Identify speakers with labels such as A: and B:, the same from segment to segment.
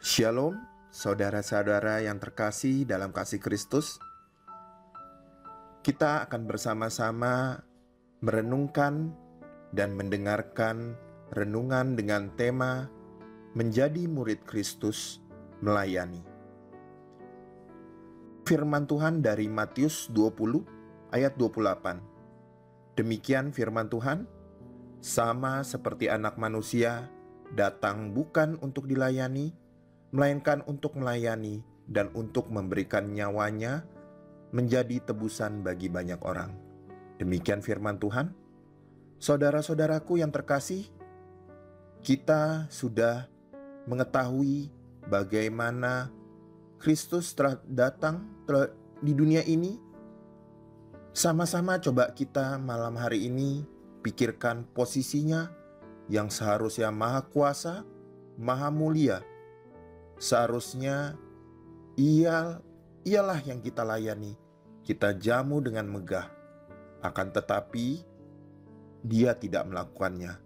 A: Shalom, saudara-saudara yang terkasih dalam kasih Kristus. Kita akan bersama-sama merenungkan dan mendengarkan renungan dengan tema Menjadi Murid Kristus, Melayani. Firman Tuhan dari Matius 20 ayat 28. Demikian firman Tuhan, sama seperti Anak Manusia datang bukan untuk dilayani, melainkan untuk melayani dan untuk memberikan nyawanya menjadi tebusan bagi banyak orang. Demikian firman Tuhan. Saudara-saudaraku yang terkasih, kita sudah mengetahui bagaimana Kristus telah datang di dunia ini. Sama-sama coba kita malam hari ini pikirkan posisinya yang seharusnya maha kuasa, maha mulia. Seharusnya ialah yang kita layani, kita jamu dengan megah. Akan tetapi dia tidak melakukannya.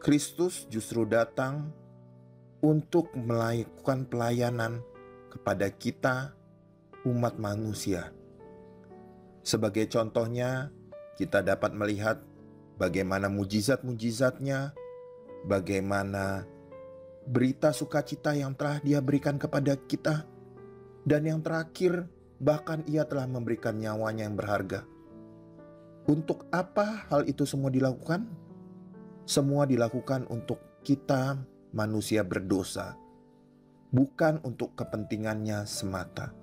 A: Kristus justru datang untuk melakukan pelayanan kepada kita, umat manusia. Sebagai contohnya, kita dapat melihat bagaimana mujizat-mujizatnya, bagaimana berita sukacita yang telah Dia berikan kepada kita, dan yang terakhir, bahkan Ia telah memberikan nyawanya yang berharga. Untuk apa hal itu semua dilakukan? Semua dilakukan untuk kita manusia berdosa, bukan untuk kepentingannya semata.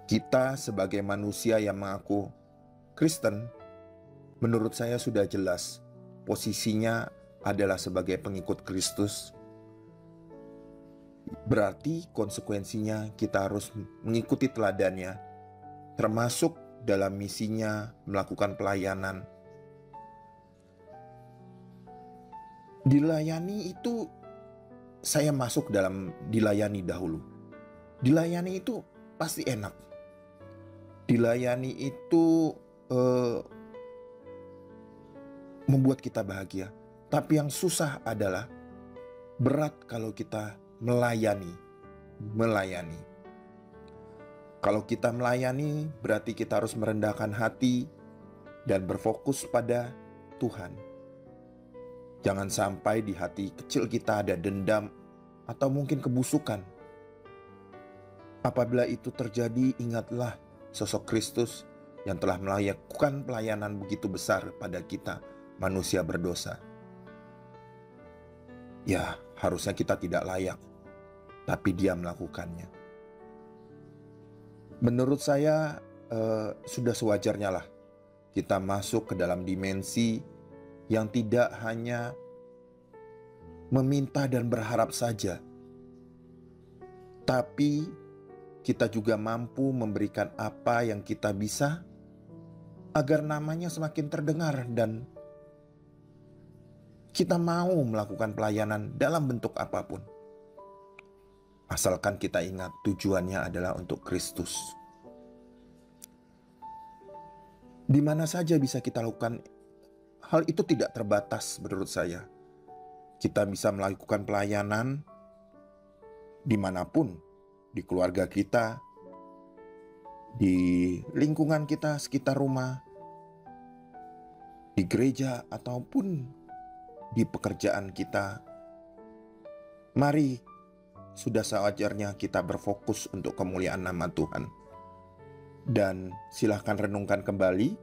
A: Kita sebagai manusia yang mengaku Kristen, menurut saya sudah jelas posisinya adalah sebagai pengikut Kristus. Berarti konsekuensinya kita harus mengikuti teladannya, termasuk dalam misinya melakukan pelayanan. Dilayani itu, saya masuk dalam dilayani dahulu. Dilayani itu pasti enak. Dilayani itu membuat kita bahagia. Tapi yang susah adalah berat kalau kita melayani. Kalau kita melayani, berarti kita harus merendahkan hati dan berfokus pada Tuhan. Jangan sampai di hati kecil kita ada dendam atau mungkin kebusukan. Apabila itu terjadi, ingatlah sosok Kristus yang telah melakukan pelayanan begitu besar pada kita, manusia berdosa. Ya, harusnya kita tidak layak, tapi Dia melakukannya. Menurut saya sudah sewajarnya lah kita masuk ke dalam dimensi yang tidak hanya meminta dan berharap saja, tapi kita juga mampu memberikan apa yang kita bisa agar namanya semakin terdengar dan kita mau melakukan pelayanan dalam bentuk apapun. Asalkan kita ingat tujuannya adalah untuk Kristus. Di mana saja bisa kita lakukan, hal itu tidak terbatas menurut saya. Kita bisa melakukan pelayanan dimanapun, di keluarga kita, di lingkungan kita, sekitar rumah, di gereja, ataupun di pekerjaan kita. Mari, sudah sewajarnya kita berfokus untuk kemuliaan nama Tuhan. Dan silahkan renungkan kembali,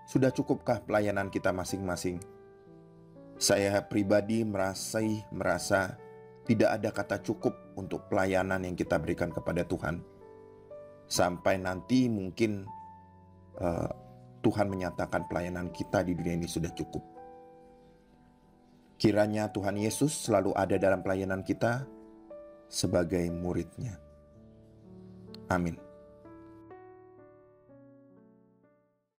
A: sudah cukupkah pelayanan kita masing-masing? Saya pribadi merasa tidak ada kata cukup untuk pelayanan yang kita berikan kepada Tuhan. Sampai nanti mungkin Tuhan menyatakan pelayanan kita di dunia ini sudah cukup. Kiranya Tuhan Yesus selalu ada dalam pelayanan kita sebagai murid-Nya. Amin.